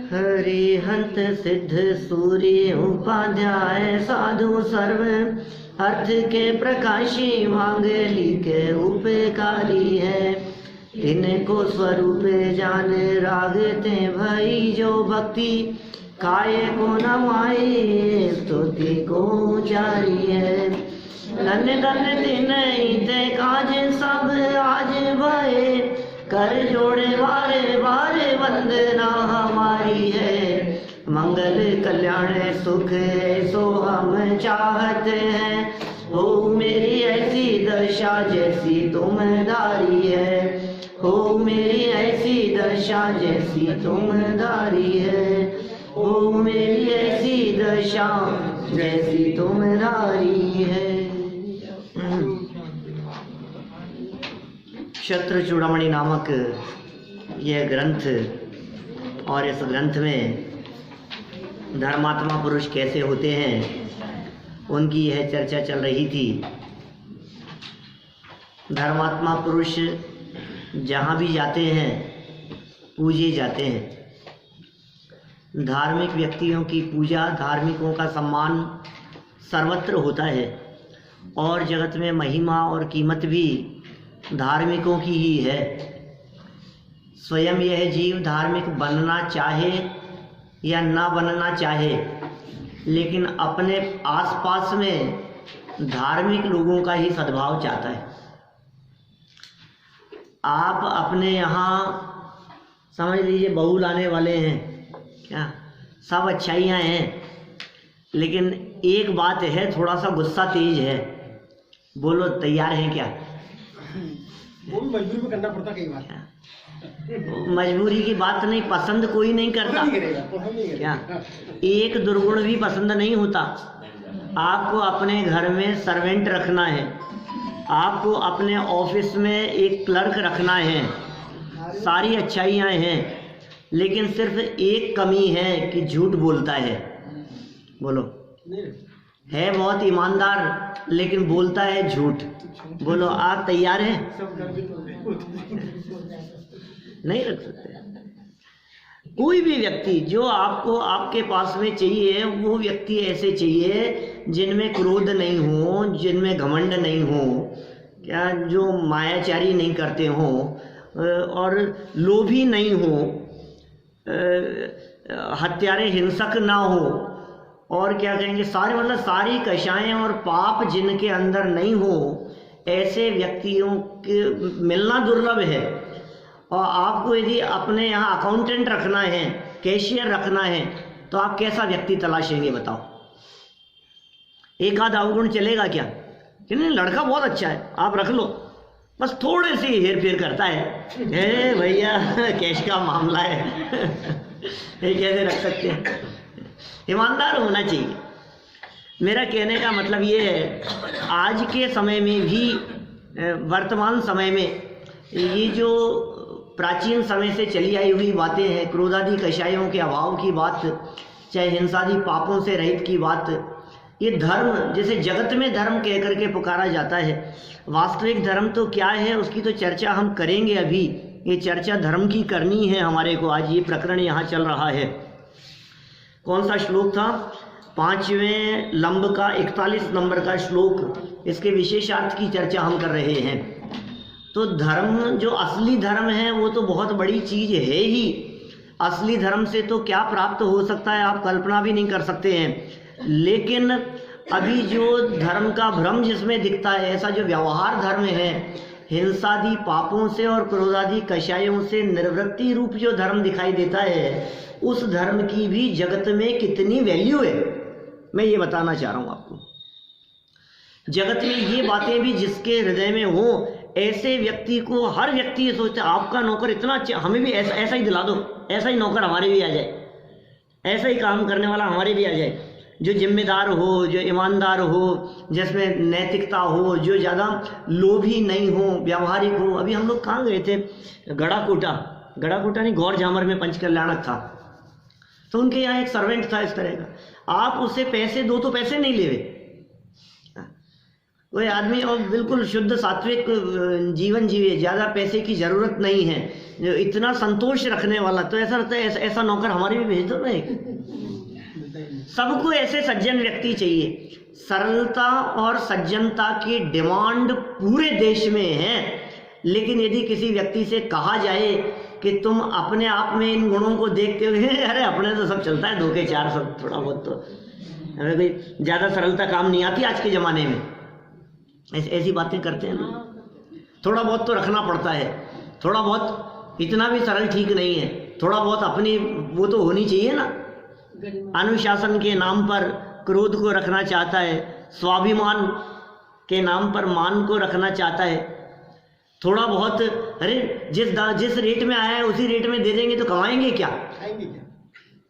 हरिहंत सिद्ध सूर्य उपाध्याय साधु सर्व अर्थ के प्रकाशी मांगली के उपकारी है। इनको स्वरूप जान रागते भई जो भक्ति काय को नमाए स्तुति को जारी है। धन धन दिन ते काज सब आज भये कर जोड़े बारे बारे वंदना हमारी है। मंगल कल्याण सुख सो हम चाहते हैं। हो मेरी ऐसी दशा जैसी तुम धारी है। हो मेरी ऐसी दशा जैसी तुम धारी है। हो मेरी ऐसी दशा जैसी तुम धारी है। शत्रुचूड़ामणि नामक यह ग्रंथ और इस ग्रंथ में धर्मात्मा पुरुष कैसे होते हैं उनकी यह चर्चा चल रही थी। धर्मात्मा पुरुष जहाँ भी जाते हैं पूजे जाते हैं। धार्मिक व्यक्तियों की पूजा, धार्मिकों का सम्मान सर्वत्र होता है और जगत में महिमा और कीमत भी धार्मिकों की ही है। स्वयं यह जीव धार्मिक बनना चाहे या ना बनना चाहे, लेकिन अपने आसपास में धार्मिक लोगों का ही सद्भाव चाहता है। आप अपने यहाँ समझ लीजिए बहू लाने वाले हैं क्या, सब अच्छाइयाँ हैं, लेकिन एक बात है, थोड़ा सा गुस्सा तेज है। बोलो तैयार हैं क्या? वो भी मजबूरी में करना पड़ता कई बार। मजबूरी की बात नहीं, पसंद कोई नहीं करता क्या। एक दुर्गुण भी पसंद नहीं होता। आपको अपने घर में सर्वेंट रखना है, आपको अपने ऑफिस में एक क्लर्क रखना है, सारी अच्छाइयाँ हैं, लेकिन सिर्फ एक कमी है कि झूठ बोलता है। बोलो, है बहुत ईमानदार लेकिन बोलता है झूठ। बोलो आप तैयार हैं? नहीं रख सकते। कोई भी व्यक्ति जो आपको आपके पास में चाहिए, वो व्यक्ति ऐसे चाहिए जिनमें क्रोध नहीं हो, जिनमें घमंड नहीं हो क्या, जो मायाचारी नहीं करते हो और लोभी नहीं हो, हत्यारे हिंसक ना हो, और क्या कहेंगे सारे मतलब सारी कषाएं और पाप जिनके अंदर नहीं हो, ऐसे व्यक्तियों के मिलना दुर्लभ है। और आपको यदि अपने यहाँ अकाउंटेंट रखना है, कैशियर रखना है, तो आप कैसा व्यक्ति तलाशेंगे बताओ? एक आध अवगुण चलेगा क्या? कि नहीं, लड़का बहुत अच्छा है आप रख लो, बस थोड़े से हेर फेर करता है भैया कैश का मामला है ये कैसे रख सकते हैं? ईमानदार होना चाहिए। मेरा कहने का मतलब ये है, आज के समय में भी, वर्तमान समय में, ये जो प्राचीन समय से चली आई हुई बातें हैं, क्रोधादि कषायों के अभाव की बात, चाहे हिंसादि पापों से रहित की बात, ये धर्म जैसे जगत में धर्म कह करके पुकारा जाता है, वास्तविक धर्म तो क्या है उसकी तो चर्चा हम करेंगे। अभी ये चर्चा धर्म की करनी है हमारे को। आज ये प्रकरण यहाँ चल रहा है। कौन सा श्लोक था? 5वें लंब का 41 नंबर का श्लोक। इसके विशेषार्थ की चर्चा हम कर रहे हैं। तो धर्म, जो असली धर्म है, वो तो बहुत बड़ी चीज है ही। असली धर्म से तो क्या प्राप्त हो सकता है आप कल्पना भी नहीं कर सकते हैं। लेकिन अभी जो धर्म का भ्रम जिसमें दिखता है, ऐसा जो व्यवहार धर्म है, हिंसादि पापों से और क्रोधादि कषायों से निर्वृत्ति रूप जो धर्म दिखाई देता है, उस धर्म की भी जगत में कितनी वैल्यू है, मैं ये बताना चाह रहा हूँ आपको। जगत में ये बातें भी जिसके हृदय में हो, ऐसे व्यक्ति को हर व्यक्ति ये सोचता है आपका नौकर इतना अच्छा, हमें भी ऐसा ही दिला दो, ऐसा ही नौकर हमारे भी आ जाए, ऐसा ही काम करने वाला हमारे भी आ जाए, जो जिम्मेदार हो, जो ईमानदार हो, जिसमें नैतिकता हो, जो ज़्यादा लोभी नहीं हो, व्यावहारिक हो। अभी हम लोग कहाँ गए थे? गढ़ाकोटा नहीं, गौर झामर में पंच कल्याणक था। तो उनके यहाँ एक सर्वेंट था इस तरह का। आप उससे पैसे दो तो पैसे नहीं लेवे, कोई आदमी और बिल्कुल शुद्ध सात्विक जीवन जीवे, ज़्यादा पैसे की ज़रूरत नहीं है, जो इतना संतोष रखने वाला, तो ऐसा लगता है ऐसा नौकर हमारे भी भेज दो ना एक। सबको ऐसे सज्जन व्यक्ति चाहिए। सरलता और सज्जनता की डिमांड पूरे देश में है, लेकिन यदि किसी व्यक्ति से कहा जाए कि तुम अपने आप में इन गुणों को देखते हुए अरे अपने तो सब चलता है, 2 के 4 सब थोड़ा बहुत, तो हमें कोई ज़्यादा सरलता काम नहीं आती आज के ज़माने में, ऐसी बातें करते हैं ना। थोड़ा बहुत तो रखना पड़ता है, थोड़ा बहुत, इतना भी सरल ठीक नहीं है, थोड़ा बहुत अपनी वो तो होनी चाहिए ना। अनुशासन के नाम पर क्रोध को रखना चाहता है, स्वाभिमान के नाम पर मान को रखना चाहता है। थोड़ा बहुत, अरे जिस रेट में आया है उसी रेट में दे देंगे तो कमाएंगे क्या?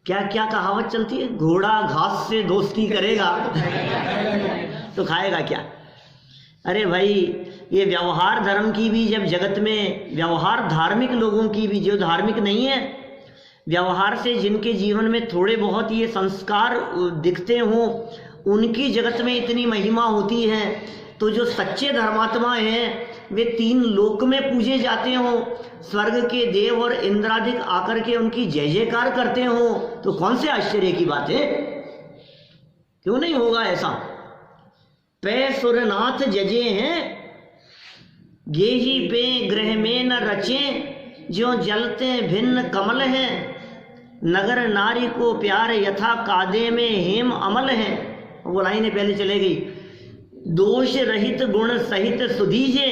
क्या क्या कहावत चलती है, घोड़ा घास से दोस्ती करेगा तो खाएगा क्या? अरे भाई, ये व्यवहार धर्म की भी, जब जगत में व्यवहार धार्मिक लोगों की भी, जो धार्मिक नहीं है, व्यवहार से जिनके जीवन में थोड़े बहुत ये संस्कार दिखते हों, उनकी जगत में इतनी महिमा होती है, तो जो सच्चे धर्मात्मा हैं वे 3 लोक में पूजे जाते हों, स्वर्ग के देव और इंद्रादिक आकर के उनकी जय जयकार करते हों, तो कौन से आश्चर्य की बात है? क्यों नहीं होगा ऐसा? पे सुरनाथ जजे हैं, गेही पे ग्रह में न रचे, जो जलते भिन्न कमल हैं, नगर नारी को प्यार यथा कादे में हेम अमल है। वो लाइनें पहले चले गई। दोष रहित गुण सहित सुधीजे,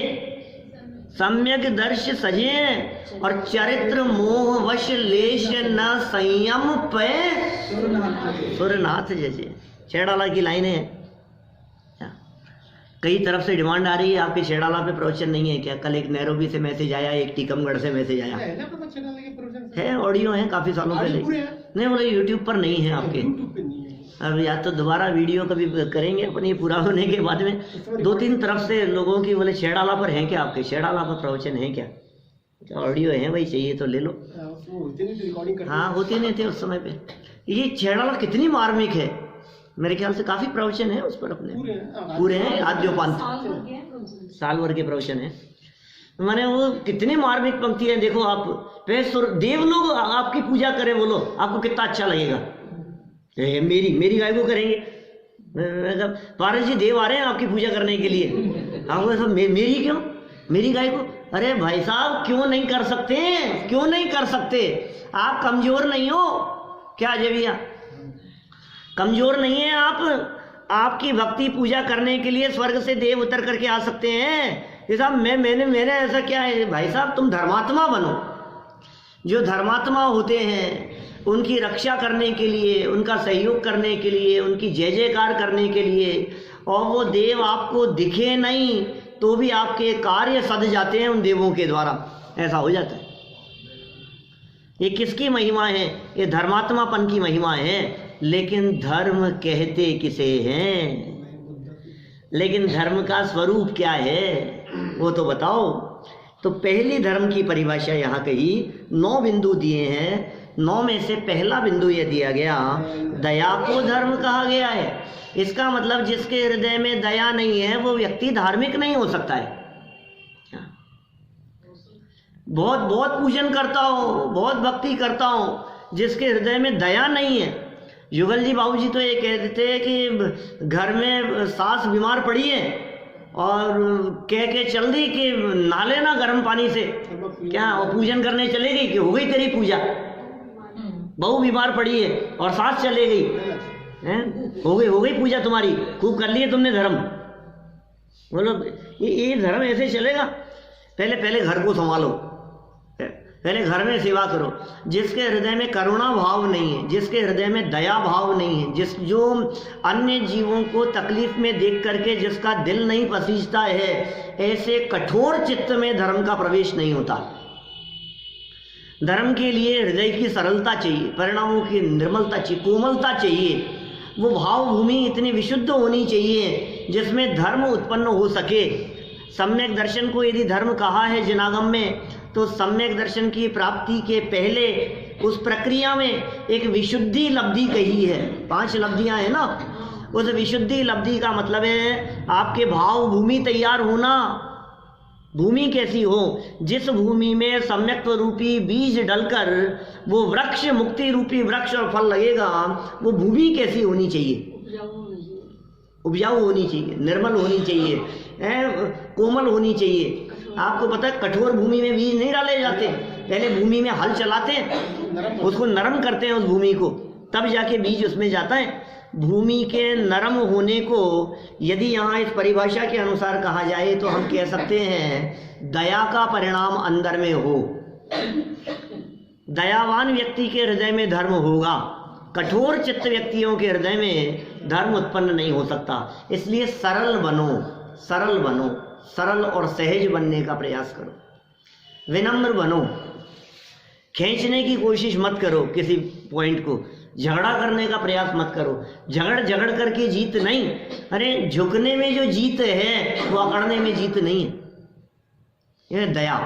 सम्यक दर्श सजे, और चरित्र मोह वश लेश न संयम पे सुरनाथ जजे। छेड़ाला की लाइनें हैं। कई तरफ से डिमांड आ रही है, आपके छेड़ाला पे प्रवचन नहीं है क्या? कल एक नैरोबी से मैसेज आया, एक टीकमगढ़ से मैसेज आया है, ऑडियो है काफी सालों पहले। नहीं, बोले यूट्यूब पर नहीं है आपके। अब या तो दोबारा वीडियो कभी करेंगे अपन, ये पूरा होने के बाद में। 2-3 तरफ से लोगों की बोले छेड़ाला पर है क्या आपके, छेड़ाला पर प्रवचन है क्या? ऑडियो है भाई, चाहिए तो ले लो। हाँ, होती नहीं थे उस समय पे। ये छेड़ाला कितनी मार्मिक है, मेरे ख्याल से काफी प्रवचन है उस पर अपने, पूरे हैं, आद्योपांत साल भर के प्रवचन है। माने वो कितनी मार्मिक पंक्ति है, देखो आप। देव लोग आपकी पूजा करें, बोलो आपको कितना अच्छा लगेगा। मेरी गाय को करेंगे, पारस जी देव आ रहे हैं आपकी पूजा करने के लिए, आपको सब मेरी क्यों, मेरी गाय को? अरे भाई साहब, क्यों नहीं कर सकते? क्यों नहीं कर सकते? आप कमजोर नहीं हो क्या जबिया? कमजोर नहीं है आप। आपकी भक्ति पूजा करने के लिए स्वर्ग से देव उतर करके आ सकते हैं। ये साहब मैंने ऐसा क्या है? भाई साहब, तुम धर्मात्मा बनो। जो धर्मात्मा होते हैं उनकी रक्षा करने के लिए, उनका सहयोग करने के लिए, उनकी जय जयकार करने के लिए, और वो देव आपको दिखे नहीं तो भी आपके कार्य सध जाते हैं उन देवों के द्वारा, ऐसा हो जाता है। ये किसकी महिमा है? ये धर्मात्मापन की महिमा है। लेकिन धर्म कहते किसे हैं? लेकिन धर्म का स्वरूप क्या है वो तो बताओ। तो पहली धर्म की परिभाषा यहाँ कही, 9 बिंदु दिए हैं। 9 में से पहला बिंदु यह दिया गया, दया को धर्म कहा गया है। इसका मतलब जिसके हृदय में दया नहीं है वो व्यक्ति धार्मिक नहीं हो सकता है। बहुत बहुत पूजन करता हूँ, बहुत भक्ति करता हूँ, जिसके हृदय में दया नहीं है। युगल जी बाबू जी तो ये कहते थे कि घर में सास बीमार पड़ी है और कह के चल दी कि नहा लेना गर्म पानी से, क्या और पूजन करने चले गई कि हो गई तेरी पूजा। बहू बीमार पड़ी है और सास चले गई, हो गई पूजा तुम्हारी, खूब कर लिए तुमने धर्म। बोलो ये धर्म ऐसे चलेगा? पहले घर को संभालो, पहले घर में सेवा करो। जिसके हृदय में करुणा भाव नहीं है, जिसके हृदय में दया भाव नहीं है, जो अन्य जीवों को तकलीफ में देख करके जिसका दिल नहीं पसीजता है, ऐसे कठोर चित्त में धर्म का प्रवेश नहीं होता। धर्म के लिए हृदय की सरलता चाहिए, परिणामों की निर्मलता चाहिए, कोमलता चाहिए। वो भाव भूमि इतनी विशुद्ध होनी चाहिए जिसमें धर्म उत्पन्न हो सके। सम्यक दर्शन को यदि धर्म कहा है जिनागम में, तो सम्यक दर्शन की प्राप्ति के पहले उस प्रक्रिया में एक विशुद्धि लब्धि कही है। 5 लब्धियां हैं ना, उस विशुद्धि लब्धि का मतलब है आपके भाव भूमि तैयार होना। भूमि कैसी हो? जिस भूमि में सम्यक्त्व रूपी बीज डलकर वो वृक्ष, मुक्ति रूपी वृक्ष और फल लगेगा, वो भूमि कैसी होनी चाहिए? उपजाऊ होनी चाहिए, निर्मल होनी चाहिए, कोमल होनी चाहिए। आपको पता है कठोर भूमि में बीज नहीं डाले जाते, पहले भूमि में हल चलाते हैं, उसको नरम करते हैं उस भूमि को, तब जाके बीज उसमें जाता है। भूमि के नरम होने को यदि यहाँ इस परिभाषा के अनुसार कहा जाए तो हम कह सकते हैं दया का परिणाम अंदर में हो। दयावान व्यक्ति के हृदय में धर्म होगा, कठोर चित्त व्यक्तियों के हृदय में धर्म उत्पन्न नहीं हो सकता। इसलिए सरल बनो, सरल बनो, सरल और सहज बनने का प्रयास करो, विनम्र बनो, खींचने की कोशिश मत करो किसी पॉइंट को, झगड़ा करने का प्रयास मत करो। झगड़ करके जीत नहीं, अरे झुकने में जो जीत है वो अकड़ने में जीत नहीं है। यह दया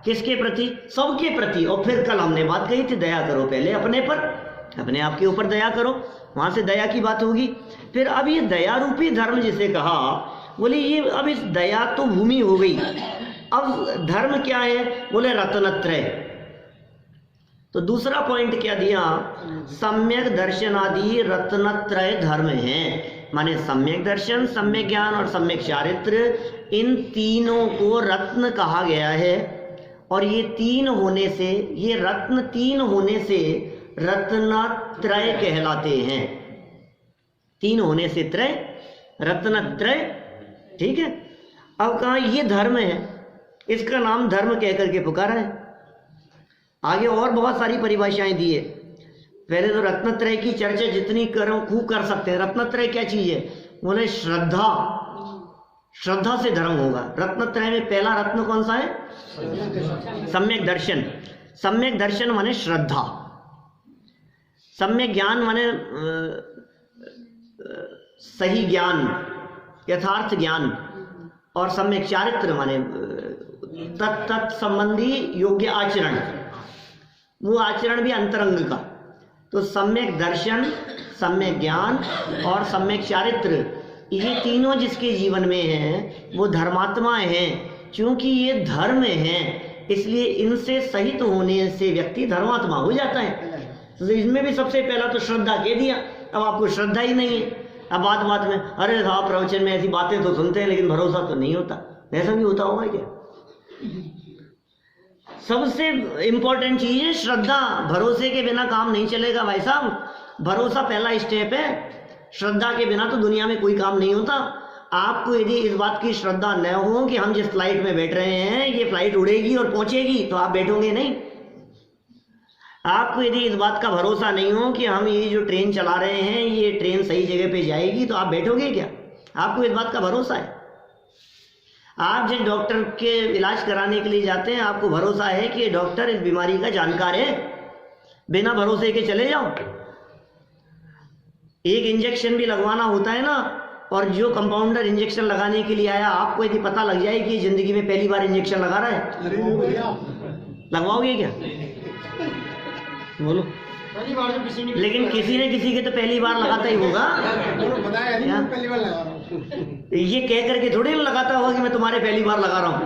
किसके प्रति? सबके प्रति। और फिर कल हमने बात कही थी दया करो पहले अपने पर, अपने आप के ऊपर दया करो, वहां से दया की बात होगी। फिर अब ये दया रूपी धर्म जिसे कहा, बोले ये अब इस दया तो भूमि हो गई, अब धर्म क्या है? बोले रत्नत्रय। तो दूसरा पॉइंट क्या दिया? सम्यक दर्शन आदि रत्नत्रय धर्म है। माने सम्यक दर्शन, सम्यक ज्ञान और सम्यक चारित्र, इन तीनों को रत्न कहा गया है। और ये तीन होने से, ये रत्न तीन होने से रत्नत्रय कहलाते हैं। तीन होने से त्रय, रत्नत्रय। ठीक है। अब कहा ये धर्म है, इसका नाम धर्म कह करके पुकारा है। आगे और बहुत सारी परिभाषाएं दी है। पहले तो रत्नत्रय की चर्चा जितनी करो खूब कर सकते हैं। रत्नत्रय क्या चीज है? बोले श्रद्धा, श्रद्धा से धर्म होगा। रत्नत्रय में पहला रत्न कौन सा है? सम्यक दर्शन। सम्यक दर्शन माने श्रद्धा, सम्यक ज्ञान माने सही ज्ञान, यथार्थ ज्ञान, और सम्यक चारित्र माने तत् संबंधी योग्य आचरण, वो आचरण भी अंतरंग का। तो सम्यक दर्शन, सम्यक ज्ञान और सम्यक चारित्र, ये तीनों जिसके जीवन में हैं वो धर्मात्मा हैं। क्योंकि ये धर्म हैं, इसलिए इनसे सहित होने से व्यक्ति धर्मात्मा हो जाता है। तो इसमें भी सबसे पहला तो श्रद्धा कह दिया। अब आपको श्रद्धा ही नहीं है, अब बात बात में अरे साहब प्रवचन में ऐसी बातें तो सुनते हैं लेकिन भरोसा तो नहीं होता। ऐसा भी होता होगा क्या? सबसे इंपॉर्टेंट चीज है श्रद्धा। भरोसे के बिना काम नहीं चलेगा भाई साहब। भरोसा पहला स्टेप है। श्रद्धा के बिना तो दुनिया में कोई काम नहीं होता। आपको यदि इस बात की श्रद्धा न हो कि हम जिस फ्लाइट में बैठ रहे हैं ये फ्लाइट उड़ेगी और पहुंचेगी, तो आप बैठोगे नहीं। आपको यदि इस बात का भरोसा नहीं हो कि हम ये जो ट्रेन चला रहे हैं ये ट्रेन सही जगह पे जाएगी, तो आप बैठोगे क्या? आपको इस बात का भरोसा है। आप जिस डॉक्टर के इलाज कराने के लिए जाते हैं, आपको भरोसा है कि डॉक्टर इस बीमारी का जानकार है। बिना भरोसे के चले जाओ। एक इंजेक्शन भी लगवाना होता है ना, और जो कंपाउंडर इंजेक्शन लगाने के लिए आया, आपको यदि पता लग जाए कि जिंदगी में पहली बार इंजेक्शन लगा रहा है, लगवाओगे क्या? बोलो। लेकिन किसी न किसी के तो पहली बार लगाता ही होगा। पहली बार लगा रहा हूं। ये कह करके थोड़ी लगाता होगा कि मैं तुम्हारे पहली बार लगा रहा हूँ।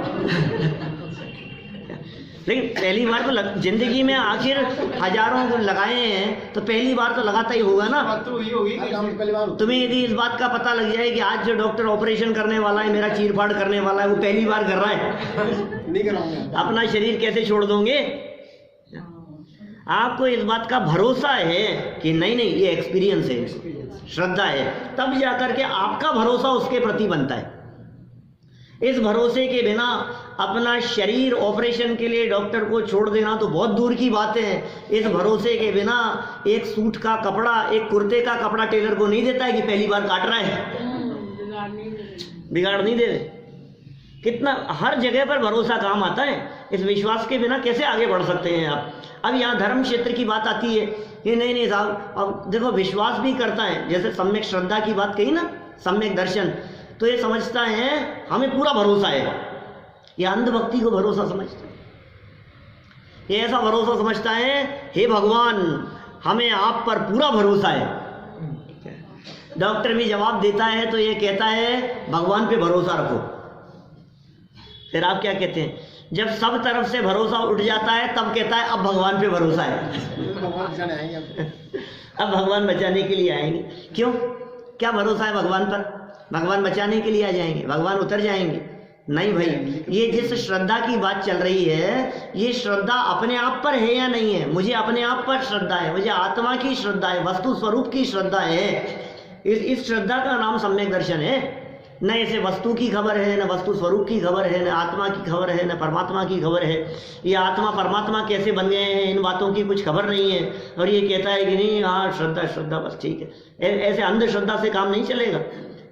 लेकिन पहली बार तो जिंदगी में आखिर हजारों को लगाए हैं, तो पहली बार तो लगाता ही होगा ना। तुम्हें यदि इस बात का पता लग जाए कि आज जो डॉक्टर ऑपरेशन करने वाला है, मेरा चीरफाड़ करने वाला है, वो पहली बार कर रहा है, नहीं कराऊंगा, अपना शरीर कैसे छोड़ दोगे? आपको इस बात का भरोसा है कि नहीं नहीं ये एक्सपीरियंस है, श्रद्धा है, तब जाकर के आपका भरोसा उसके प्रति बनता है। इस भरोसे के बिना अपना शरीर ऑपरेशन के लिए डॉक्टर को छोड़ देना तो बहुत दूर की बात है। इस भरोसे के बिना एक सूट का कपड़ा, एक कुर्ते का कपड़ा टेलर को नहीं देता है कि पहली बार काट रहा है, बिगाड़ नहीं दे। कितना हर जगह पर भरोसा काम आता है। इस विश्वास के बिना कैसे आगे बढ़ सकते हैं आप? अब यहाँ धर्म क्षेत्र की बात आती है, ये नहीं साहब, अब देखो विश्वास भी करता है। जैसे सम्यक श्रद्धा की बात कही ना, सम्यक दर्शन, तो ये समझता है हमें पूरा भरोसा है। ये अंधभक्ति को भरोसा समझता है। ये ऐसा भरोसा समझता है, हे भगवान हमें आप पर पूरा भरोसा है। डॉक्टर भी जवाब देता है तो ये कहता है भगवान पे भरोसा रखो। फिर आप क्या कहते हैं? जब सब तरफ से भरोसा उठ जाता है तब कहता है अब भगवान पे भरोसा है। भगवान बचाने आएंगे अब। अब भगवान बचाने के लिए आएंगे। क्यों? क्या भरोसा है भगवान पर? भगवान बचाने के लिए आ जाएंगे, भगवान उतर जाएंगे? नहीं भाई, ये जिस श्रद्धा की बात चल रही है, ये श्रद्धा अपने आप पर है या नहीं है? मुझे अपने आप पर श्रद्धा है, मुझे आत्मा की श्रद्धा है, वस्तु स्वरूप की श्रद्धा है। इस श्रद्धा का नाम सम्यक दर्शन है। न ऐसे वस्तु की खबर है, न वस्तु स्वरूप की खबर है, न आत्मा की खबर है, न परमात्मा की खबर है। ये आत्मा परमात्मा कैसे बन गए हैं, इन बातों की कुछ खबर नहीं है। और ये कहता है कि नहीं, हाँ श्रद्धा श्रद्धा बस ठीक है। ऐसे अंधश्रद्धा से काम नहीं चलेगा,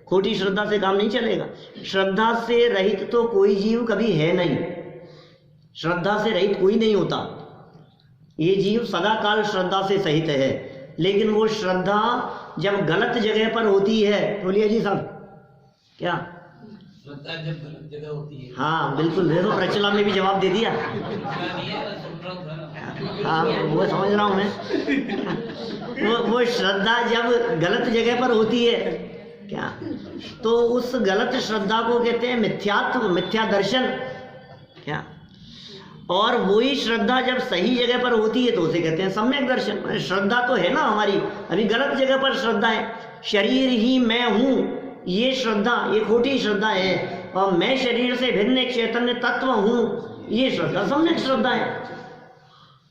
खोटी श्रद्धा से काम नहीं चलेगा। श्रद्धा से रहित तो कोई जीव कभी है नहीं, श्रद्धा से रहित कोई नहीं होता। ये जीव सदा काल श्रद्धा से सहित है, लेकिन वो श्रद्धा जब गलत जगह पर होती है, बोलिए जी साहब क्या? श्रद्धा जब गलत जगह होती है। हाँ बिल्कुल, देखो प्रचला में भी जवाब दे दिया। हाँ वो समझ रहा हूँ मैं। वो श्रद्धा जब गलत जगह पर होती है क्या, तो उस गलत श्रद्धा को कहते हैं मिथ्यात्व, मिथ्या दर्शन क्या। और वही श्रद्धा जब सही जगह पर होती है तो उसे कहते हैं सम्यक दर्शन। श्रद्धा तो है ना हमारी, अभी गलत जगह पर श्रद्धा है। शरीर ही मैं हूँ, ये श्रद्धा, ये खोटी श्रद्धा है। और मैं शरीर से भिन्न एक चैतन्य तत्व हूँ, ये श्रद्धा सम्यक श्रद्धा है।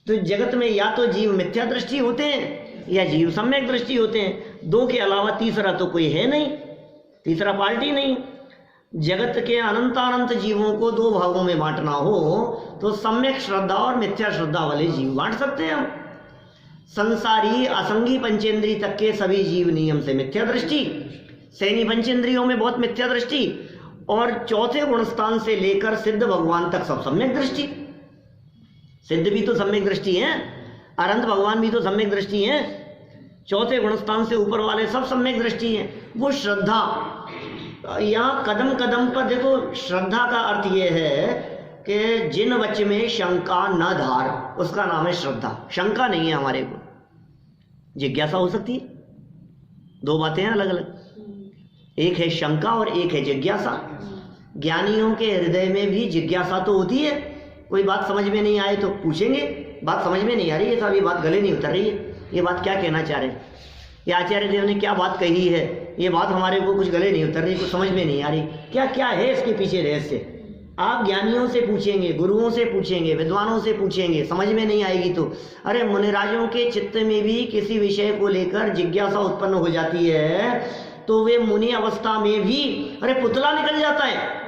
तो जगत में या तो जीव मिथ्या दृष्टि होते हैं या जीव सम्यक दृष्टि होते हैं। दो के अलावा तीसरा तो कोई है नहीं, तीसरा पार्टी नहीं। जगत के अनंतानंत जीवों को दो भागों में बांटना हो तो सम्यक श्रद्धा और मिथ्या श्रद्धा वाले जीव बांट सकते हैं हम। संसारी असंगी पंचेंद्री तक के सभी जीव नियम से मिथ्या दृष्टि, सैनी पंचेंद्रियों में बहुत मिथ्या दृष्टि, और चौथे गुणस्थान से लेकर सिद्ध भगवान तक सब सम्यक दृष्टि। सिद्ध भी तो सम्यक दृष्टि है, अनंत भगवान भी तो सम्यक दृष्टि है, चौथे गुणस्थान से ऊपर वाले सब सम्यक दृष्टि है। वो श्रद्धा यहाँ कदम कदम पर देखो, श्रद्धा का अर्थ ये है कि जिन वच में शंका न धार, उसका नाम है श्रद्धा। शंका नहीं है हमारे को, जिज्ञासा हो सकती है। दो बातें हैं अलग अलग, एक है शंका और एक है जिज्ञासा। ज्ञानियों के हृदय में भी जिज्ञासा तो होती है, कोई बात समझ में नहीं आए तो पूछेंगे, बात समझ में नहीं आ रही है साहब, ये बात गले नहीं उतर रही है, ये बात क्या कहना चाह रहे हैं, ये आचार्य देव ने क्या बात कही है, ये बात हमारे को कुछ गले नहीं उतर रही, कुछ समझ में नहीं आ रही, क्या क्या है इसके पीछे रहस्य। आप ज्ञानियों से पूछेंगे, गुरुओं से पूछेंगे, विद्वानों से पूछेंगे, समझ में नहीं आएगी तो। अरे मुनिराजों के चित्त में भी किसी विषय को लेकर जिज्ञासा उत्पन्न हो जाती है तो वे मुनि अवस्था में भी अरे पुतला निकल जाता है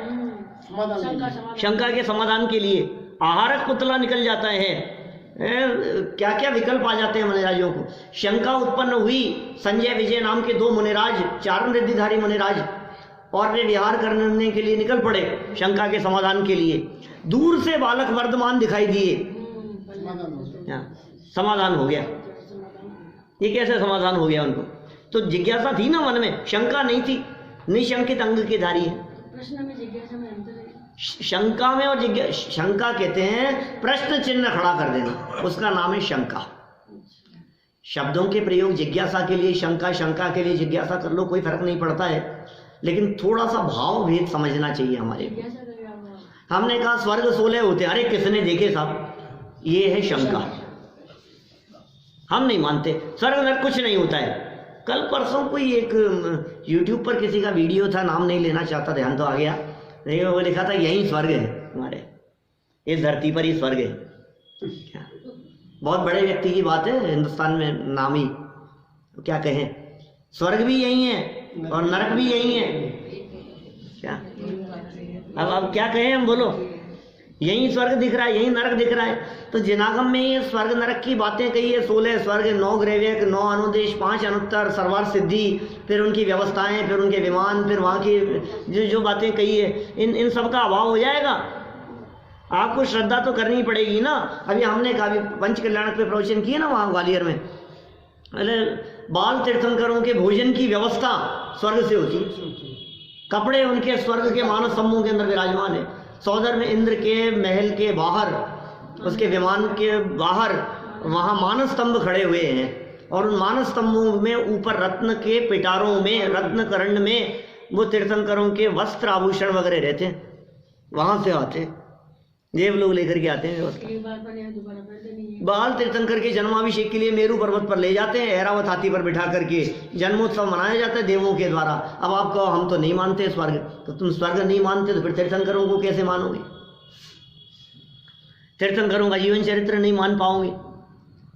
शंका के समाधान के लिए, आहारक पुतला निकल जाता है। क्या क्या विकल्प आ जाते हैं मुनिराजों को। शंका उत्पन्न हुई, संजय विजय नाम के दो मुनिराज, चारण रिद्धिधारी मुनिराज, और वे विहार करने के लिए निकल पड़े शंका के समाधान के लिए। दूर से बालक वर्धमान दिखाई दिए, समाधान हो गया। ये कैसे समाधान हो गया उनको? तो जिज्ञासा थी ना मन में, शंका नहीं थी। निशंकित अंग के धारी है। प्रश्न में जिज्ञासा में अंतर है। शंका में और शंका कहते हैं प्रश्न चिन्ह खड़ा कर देना, उसका नाम है शंका। शब्दों के प्रयोग जिज्ञासा के लिए शंका, शंका के लिए जिज्ञासा कर लो, कोई फर्क नहीं पड़ता है, लेकिन थोड़ा सा भाव भेद समझना चाहिए हमारे को। हमने कहा स्वर्ग 16 होते, अरे किसने देखे साहब, ये है शंका। हम नहीं मानते स्वर्ग नरक कुछ नहीं होता है। कल परसों कोई एक YouTube पर किसी का वीडियो था, नाम नहीं लेना चाहता, ध्यान तो आ गया, लेकिन वो लिखा था यही स्वर्ग है हमारे, इस धरती पर ही स्वर्ग है। क्या बहुत बड़े व्यक्ति की बात है, हिंदुस्तान में नामी, तो क्या कहें, स्वर्ग भी यही है और नरक भी यही है। क्या अब क्या कहें हम, बोलो, यही स्वर्ग दिख रहा है, यही नरक दिख रहा है। तो जिनागम में ये स्वर्ग नरक की बातें कही है, 16 स्वर्ग, 9 ग्रैव्यक, 9 अनुदेश, 5 अनुत्तर, सर्वार्थ सिद्धि, फिर उनकी व्यवस्थाएं, फिर उनके विमान, फिर वहाँ की जो बातें कही है, इन सब का अभाव हो जाएगा। आपको श्रद्धा तो करनी पड़ेगी ना। अभी हमने कहा, पंच कल्याणक पे प्रवचन किए ना वहाँ ग्वालियर में, अरे बाल तीर्थंकरों के भोजन की व्यवस्था स्वर्ग से होती, कपड़े उनके स्वर्ग के मानस समूह के अंदर विराजमान है। सौदर में इंद्र के महल के बाहर, उसके विमान के बाहर, वहाँ मानस स्तंभ खड़े हुए हैं, और उन मानस स्तंभों में ऊपर रत्न के पिटारों में, रत्न करंड में वो तीर्थंकरों के वस्त्र आभूषण वगैरह रहते हैं, वहां से आते हैं, देव लोग लेकर के आते हैं व्यवस्था। एक बार बने दोबारा बनते नहीं है। बाल तीर्थंकर के जन्माभिषेक के लिए मेरू पर्वत पर ले जाते हैं, ऐरावत हाथी पर बिठा करके जन्मोत्सव मनाया जाता है देवों के द्वारा। अब आप कहो हम तो नहीं मानते स्वर्ग, तो तुम स्वर्ग नहीं मानते तो फिर तीर्थंकरों को कैसे मानोगे? तीर्थंकरों का जीवन चरित्र नहीं मान पाओगे,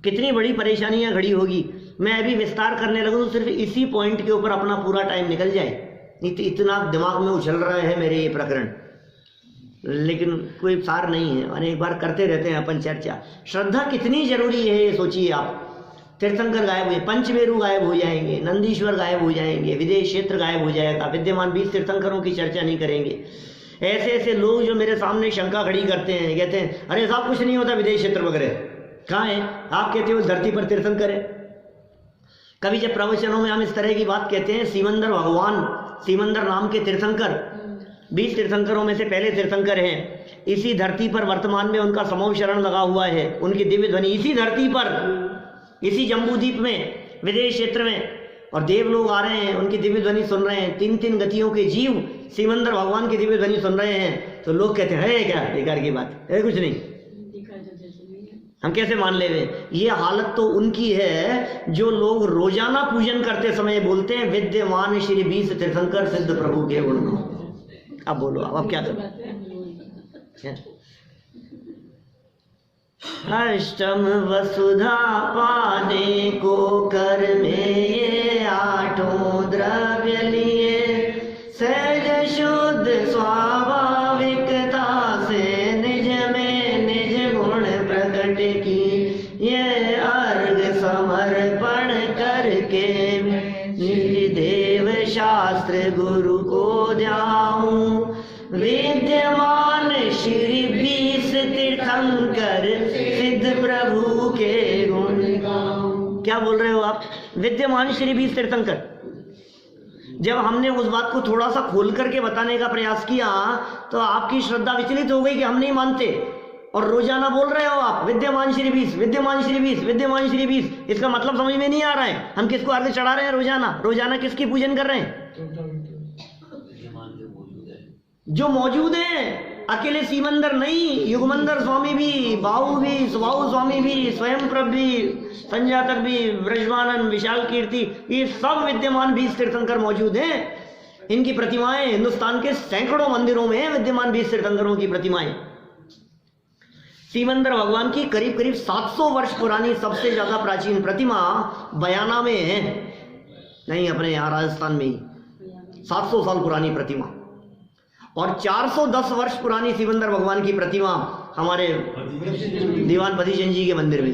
कितनी बड़ी परेशानियां खड़ी होगी। मैं अभी विस्तार करने लगूं तो सिर्फ इसी पॉइंट के ऊपर अपना पूरा टाइम निकल जाए, इतना दिमाग में उछल रहा है मेरे ये प्रकरण, लेकिन कोई सार नहीं है। अनेक बार करते रहते हैं अपन चर्चा। श्रद्धा कितनी जरूरी है ये सोचिए आप। तीर्थंकर गायब हुए, पंचमेरु गायब हो जाएंगे, नंदीश्वर गायब हो जाएंगे, विदेश क्षेत्र गायब हो जाएगा, विद्यमान 20 तीर्थंकरों की चर्चा नहीं करेंगे। ऐसे ऐसे लोग जो मेरे सामने शंका खड़ी करते हैं, कहते हैं अरे साहब कुछ नहीं होता विदेश क्षेत्र वगैरह, कहाँ है? आप कहते हो धरती पर तीर्थंकर है। कभी जब प्रवचनों में हम इस तरह की बात कहते हैं, सीमंदर भगवान, सीमंदर नाम के तीर्थंकर 20 तीर्थंकरों में से पहले तीर्थंकर हैं। इसी धरती पर वर्तमान में उनका समूह शरण लगा हुआ है, उनकी दिव्य ध्वनि इसी धरती पर, इसी जम्बूद्वीप में, विदेश क्षेत्र में, और देव लोग आ रहे हैं, उनकी दिव्य ध्वनि सुन रहे हैं। 3 गतियों के जीव सीमंदर भगवान की दिव्य ध्वनि सुन रहे हैं। तो लोग कहते हैं क्या बेकार की बात है, कुछ नहीं, हम कैसे मान ले? ये हालत तो उनकी है जो लोग रोजाना पूजन करते समय बोलते हैं विद्यमान श्री 20 तीर्थंकर सिद्ध प्रभु के गुण। अब बोलो अब क्या करो? अष्टम वसुधा पाने को कर में ये 8 द्रव्य लिए, सहज शुद्ध स्वाभाविकता से निज में निज गुण प्रकट की, ये अर्घ समर्पण करके निज देव शास्त्र गुरु को द्याऊं, विद्यमान श्री 20 तीर्थंकर सिद्ध प्रभु के गुण गाऊं। क्या बोल रहे हो आप? विद्यमान श्री 20 तीर्थंकर। जब हमने उस बात को थोड़ा सा खोल करके बताने का प्रयास किया तो आपकी श्रद्धा विचलित हो गई कि हम नहीं मानते, और रोजाना बोल रहे हो आप विद्यमान श्री 20, विद्यमान श्री 20, विद्यमान श्री 20। इसका मतलब समझ में नहीं आ रहा है। हम किसको अर्घ चढ़ा रहे हैं रोजाना? रोजाना किसकी पूजन कर रहे हैं? जो मौजूद है, अकेले सीमंदर नहीं, युगमंदर स्वामी भी, बाहु भी, सुबाहु स्वामी भी, स्वयं प्रभ भी, संजातक भी, ब्रजमानन, विशाल कीर्ति, ये सब विद्यमान 20 तीर्थंकर मौजूद हैं। इनकी प्रतिमाएं हिंदुस्तान के सैकड़ों मंदिरों में हैं, विद्यमान 20 तीर्थंकरों की प्रतिमाएं। सीमंदर भगवान की करीब करीब 700 वर्ष पुरानी सबसे ज्यादा प्राचीन प्रतिमा बयाना में है, नहीं अपने यहाँ राजस्थान में ही 700 साल पुरानी प्रतिमा, और 410 वर्ष पुरानी सीमंदर भगवान की प्रतिमा हमारे दीवान पतिचंद जी के मंदिर में,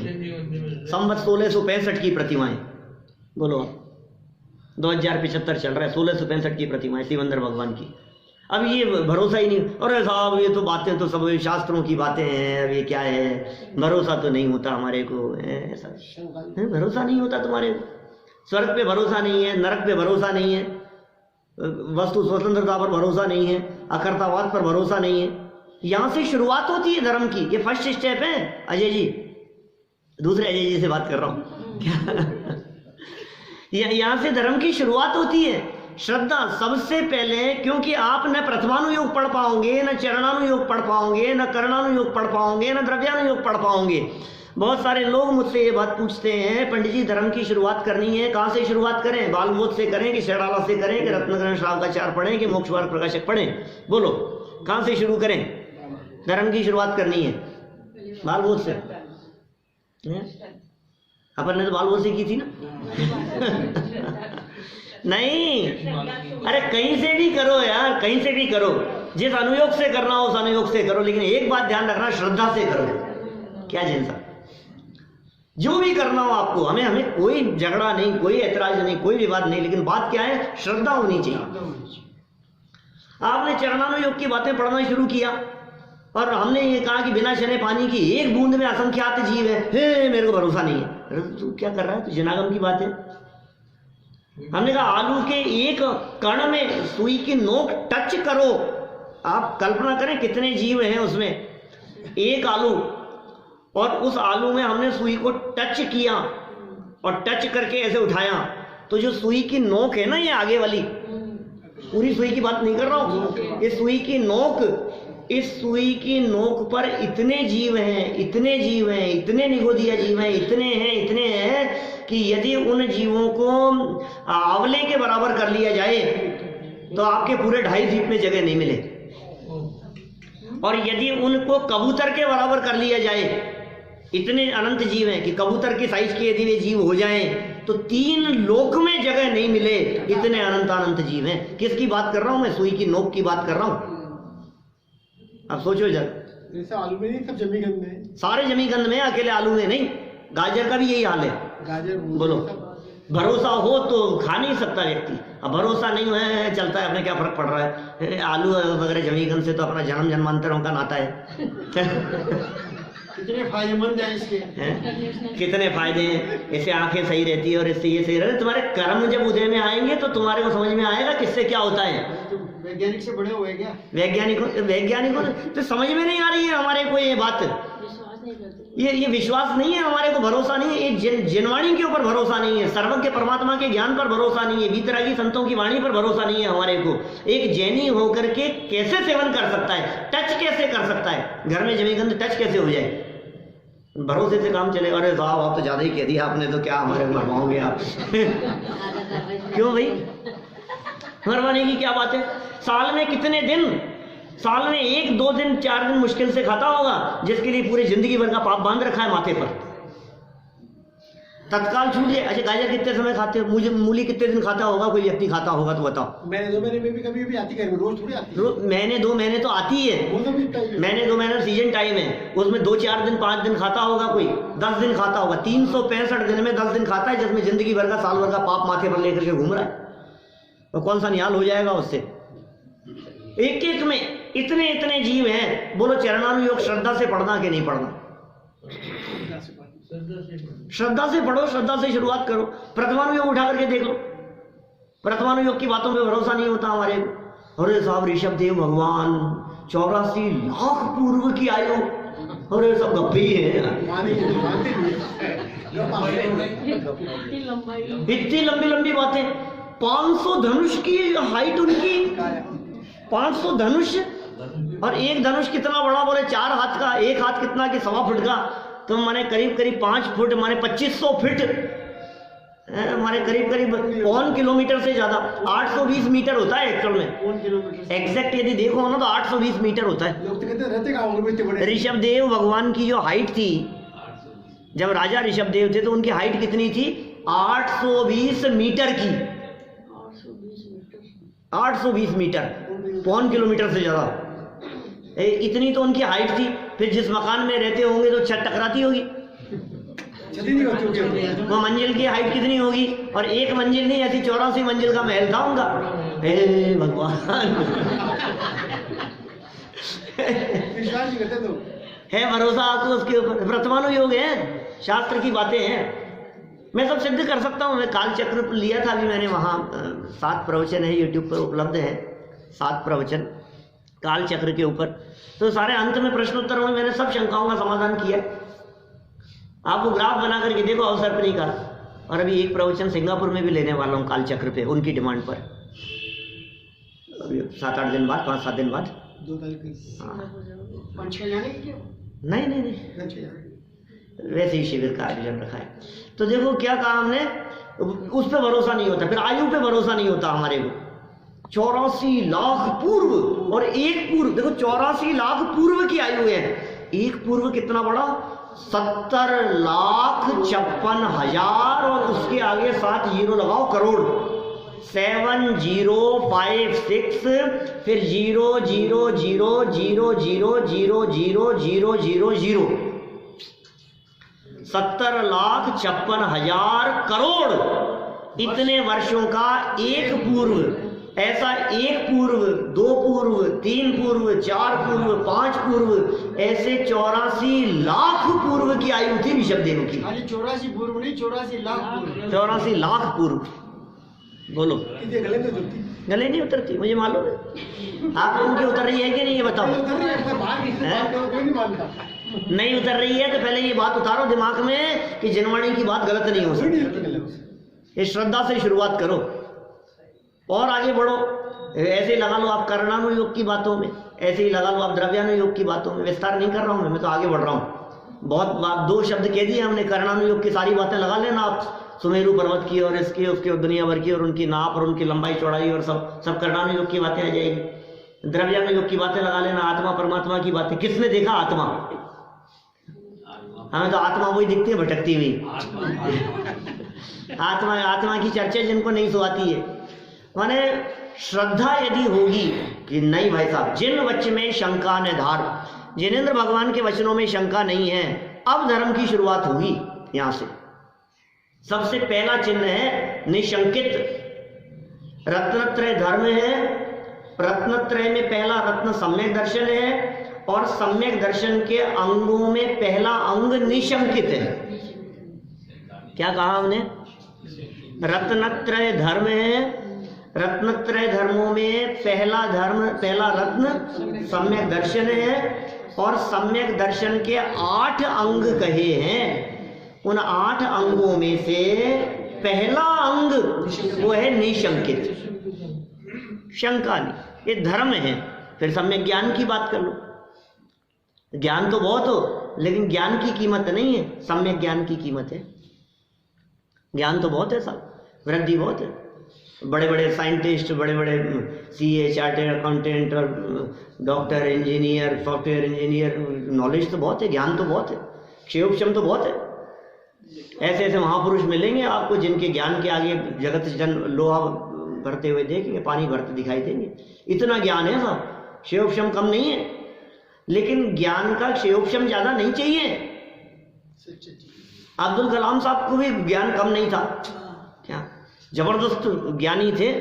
संवत 1665 की प्रतिमाएं। बोलो आप, 2075 चल रहा है, 1665 की प्रतिमाएं सीमंदर भगवान की। अब ये भरोसा ही नहीं, अरे साहब ये तो बातें तो सब शास्त्रों की बातें हैं, अब ये क्या है, भरोसा तो नहीं होता हमारे को, ऐसा भरोसा नहीं होता तुम्हारे को, स्वर्ग पे भरोसा नहीं है, नरक पे भरोसा नहीं है, वस्तु स्वतंत्रता पर भरोसा नहीं है, अकर्तावाद पर भरोसा नहीं है। यहां से शुरुआत होती है धर्म की, ये फर्स्ट स्टेप है। अजय जी, दूसरे अजय जी से बात कर रहा हूं यहां से धर्म की शुरुआत होती है। श्रद्धा सबसे पहले, क्योंकि आप न प्रथमानुयोग पढ़ पाओगे, न चरणानुयोग पढ़ पाओगे, न करणानुयोग पढ़ पाओगे, न द्रव्यानुयोग पढ़ पाओगे। बहुत सारे लोग मुझसे ये बात पूछते हैं, पंडित जी धर्म की शुरुआत करनी है, कहाँ से शुरुआत करें? बालबोध से करें कि शैराला से करें कि रत्नकरण श्रावकाचार पढ़ें कि मोक्षवार प्रकाशक पढ़ें? बोलो कहाँ से शुरू करें? धर्म की शुरुआत करनी है बालबोध से। अपन ने तो बालबोध से की थी ना नहीं, अरे कहीं से भी करो यार, कहीं से भी करो, जिस अनुयोग से करना हो उस अनुयोग से करो, लेकिन एक बात ध्यान रखना, श्रद्धा से करो। क्या जैसा जो भी करना हो आपको, हमें कोई झगड़ा नहीं, कोई ऐतराज नहीं, कोई विवाद नहीं, लेकिन बात क्या है, श्रद्धा होनी चाहिए। आपने चरणानुयोग की बातें पढ़ना शुरू किया और हमने ये कहा कि बिना चने पानी की एक बूंद में असंख्यात जीव है, हे मेरे को भरोसा नहीं है। अरे तू क्या कर रहा है, तो जनागम की बात है। हमने कहा आलू के एक कण में सुई की नोक टच करो, आप कल्पना करें कितने जीव हैं उसमें, एक आलू, और उस आलू में हमने सुई को टच किया और टच करके ऐसे उठाया तो जो सुई की नोक है ना, ये आगे वाली, पूरी सुई की बात नहीं कर रहा हूँ, इस सुई की नोक पर इतने जीव हैं, इतने जीव हैं, इतने निगोदिया जीव हैं, इतने हैं कि यदि उन जीवों को आंवले के बराबर कर लिया जाए तो आपके पूरे 2.5 फीट में जगह नहीं मिले, और यदि उनको कबूतर के बराबर कर लिया जाए, इतने अनंत जीव हैं कि कबूतर की साइज के यदि वे जीव हो जाएं तो 3 लोक में जगह नहीं मिले, इतने अनंत जीव हैं। किसकी बात कर रहा हूं मैं? सुई की नोक की बात कर रहा हूं। अब सोचो जरा, जैसे आलू में नहीं, सब जमीगंद में, सारे जमीगंद में, अकेले आलू में नहीं। गाजर का भी यही हाल है। गाजर बोलो, भरोसा हो तो खा नहीं सकता व्यक्ति, अब भरोसा नहीं है चलता है, अपने क्या फर्क पड़ रहा है। आलू वगैरह जमीगंद से तो अपना जन्म जन्मांतरों का नाता है। कितने फायदेमंद हैं इसके, कितने फायदे हैं। इससे आंखें सही रहती है और इससे ये सही रहता है। तुम्हारे कर्म जब उदय में आएंगे तो तुम्हारे को समझ में आएगा किससे क्या होता है। वैज्ञानिक से बड़े हुए क्या? वैज्ञानिकों तो समझ में नहीं आ रही है हमारे को ये बात, ये विश्वास नहीं है हमारे को, भरोसा नहीं है, ये जिनवाणी के ऊपर भरोसा नहीं है, सर्वज्ञ परमात्मा के ज्ञान पर भरोसा नहीं है, वीतरागी संतों की वाणी पर भरोसा नहीं है हमारे को। एक जैनी होकर के कैसे सेवन कर सकता है, टच कैसे कर सकता है, घर में जमीगंद टच कैसे हो जाए, भरोसे से काम चलेगा। अरे साहब आप तो ज्यादा ही कह दिया आपने, तो क्या हमारे मरवाओगे आप। क्यों भाई, मरवाने की क्या बात है। साल में कितने दिन, साल में 1, 2 दिन, 4 दिन मुश्किल से खाता होगा, जिसके लिए पूरी जिंदगी भर का पाप बांध रखा है माथे पर, तत्काल छूट जाए। अच्छा गाजर कितने समय खाते हो, मुझे मूली कितने दिन खाता होगा कोई व्यक्ति, खाता होगा तो बताओ। महीने 2 महीने में भी कभी भी आती है, रोज थोड़ी आती है। महीने 2 महीने तो आती है, महीने 2 महीने सीजन टाइम है, उसमें 2-4 दिन 5 दिन खाता होगा कोई, 10 दिन खाता होगा। 365 दिन में 10 दिन खाता है, जिसमें जिंदगी भर का साल भर का पाप माथे पर लेकर के घूम रहा है, तो कौन सा निहाल हो जाएगा उससे। एक एक में इतने जीव हैं। बोलो चरणानुयोग श्रद्धा से पढ़ना कि नहीं पढ़ना? श्रद्धा से पढ़ो, श्रद्धा से शुरुआत करो। प्रथमानुयोग उठा करके देख लो, प्रथमानुयोग की बातों पे भरोसा नहीं होता हमारे को। अरे साहब ऋषभ देव भगवान 84 लाख पूर्व की आयु, अरे सब गप्पे ही है। इतनी लंबी लंबी बातें, 500 धनुष की हाइट उनकी, 500 धनुष, और एक धनुष कितना बड़ा, बोले 4 हाथ का, एक हाथ कितना कि 1.25 फुट का, तो माने करीब 5 फुट, माने 2500 फीट, माने करीब 1 किलोमीटर से ज्यादा, 820 मीटर होता है एक्चुअल में, एग्जैक्ट यदि देखो ना तो 820 मीटर होता है। लोग तो कहते रहते कहाँ होंगे इतने बड़े। ऋषभ देव भगवान की जो हाइट थी, जब राजा ऋषभ देव थे तो उनकी हाइट कितनी थी? 820 मीटर की, 820 मीटर, 1 किलोमीटर से ज्यादा, इतनी तो उनकी हाइट थी। फिर जिस मकान में रहते होंगे तो छत टकराती होगी, वो मंजिल की हाइट कितनी होगी, और एक मंजिल नहीं, ऐसी 84 मंजिल का महल था उनका। हे भगवान है भरोसा आपको उसके ऊपर। प्रथमानुयोग है, शास्त्र की बातें हैं, मैं सब सिद्ध कर सकता हूँ। मैं काल चक्र लिया था अभी मैंने, वहाँ 7 प्रवचन है यूट्यूब पर उपलब्ध है, 7 प्रवचन काल चक्र के ऊपर। तो सारे अंत में प्रश्नोत्तरों में मैंने सब शंकाओं का समाधान किया। आपको ग्राफ बना करके देखो अवसर्पिणी का, और अभी एक प्रवचन सिंगापुर में भी लेने वाला हूँ काल चक्र पे, उनकी डिमांड पर, अभी 7-8 दिन बाद, 5-7 दिन बाद। 2 तारीख नहीं, वैसे ही शिविर का आयोजन रखा है। तो देखो क्या कहा हमने, उस पर भरोसा नहीं होता, फिर आयु पे भरोसा नहीं होता हमारे को। 84 लाख पूर्व और एक पूर्व, देखो 84 लाख पूर्व की आयु है, एक पूर्व कितना बड़ा, 70,56,000, और उसके आगे 7 जीरो लगाओ, करोड़, 7056, फिर 000000000, 70,56,000 करोड़, इतने वर्षों का एक पूर्व। ऐसा 1 पूर्व, 2 पूर्व, 3 पूर्व, 4 पूर्व, 5 पूर्व, ऐसे 84 लाख पूर्व की आयु थी ऋषभ देव की। 84 पूर्व नहीं, 84 लाख पूर्व। 84 लाख पूर्व। बोलो, गले नहीं उतरती, मुझे मालूम है। आप लोगों की उतर रही है कि नहीं, ये बताओ। कोई नहीं मानता। नहीं उतर रही है तो पहले ये बात उतारो दिमाग में कि जिनवाणी की बात गलत नहीं हो सकती। इस श्रद्धा से शुरुआत करो और आगे बढ़ो। ऐसे ही लगा लो आप कर्णानुयोग की बातों में, ऐसे ही लगा लो आप द्रव्यानुयोग की बातों में। विस्तार नहीं कर रहा हूँ मैं तो आगे बढ़ रहा हूँ। बहुत बात, 2 शब्द कह दिए हमने। कर्णानुयोग की सारी बातें लगा लेना आप, सुमेरु पर्वत की और इसकी उसके और दुनिया भर की और उनकी नाप और उनकी लंबाई चौड़ाई और सब कर्णानुयोग की बातें आ जाएगी। द्रव्यानुयोग की बातें लगा लेना, आत्मा परमात्मा की बातें। किसने देखा आत्मा? हमें तो आत्मा वही दिखती है भटकती हुई। आत्मा की चर्चा जिनको नहीं सुहाती है। माने श्रद्धा यदि होगी कि नहीं भाई साहब, जिन वच में शंका निधार, जिनेंद्र भगवान के वचनों में शंका नहीं है, अब धर्म की शुरुआत होगी। यहां से सबसे पहला चिन्ह है निशंकित। रत्नत्रय धर्म है। रत्नत्रय में पहला रत्न सम्यक दर्शन है और सम्यक दर्शन के अंगों में पहला अंग निशंकित है। क्या कहा हमने? रत्नत्रय धर्म है। रत्नत्रय धर्मों में पहला रत्न सम्यक दर्शन है और सम्यक दर्शन के 8 अंग कहे हैं। उन 8 अंगों में से पहला अंग वो है निशंकित, शंका नहीं, ये धर्म है। फिर सम्यक ज्ञान की बात कर लो। ज्ञान तो बहुत हो लेकिन ज्ञान की कीमत नहीं है, सम्यक ज्ञान की कीमत है। ज्ञान तो बहुत है साहब, वृद्धि बहुत है। बड़े बड़े साइंटिस्ट, बड़े बड़े सीए, चार्टेड अकाउंटेंट और doctor, engineer, software engineer, knowledge तो बहुत है, ज्ञान तो बहुत है, क्षेयोक्षम तो बहुत है। ऐसे ऐसे महापुरुष मिलेंगे आपको जिनके ज्ञान के आगे जगत जन लोहा भरते हुए देखेंगे, पानी भरते दिखाई देंगे। इतना ज्ञान है साहब, क्षेयोक्षम कम नहीं है। लेकिन ज्ञान का क्षेयोक्षम ज्यादा नहीं चाहिए। अब्दुल कलाम साहब को भी ज्ञान कम नहीं था, क्या जबरदस्त ज्ञानी थे।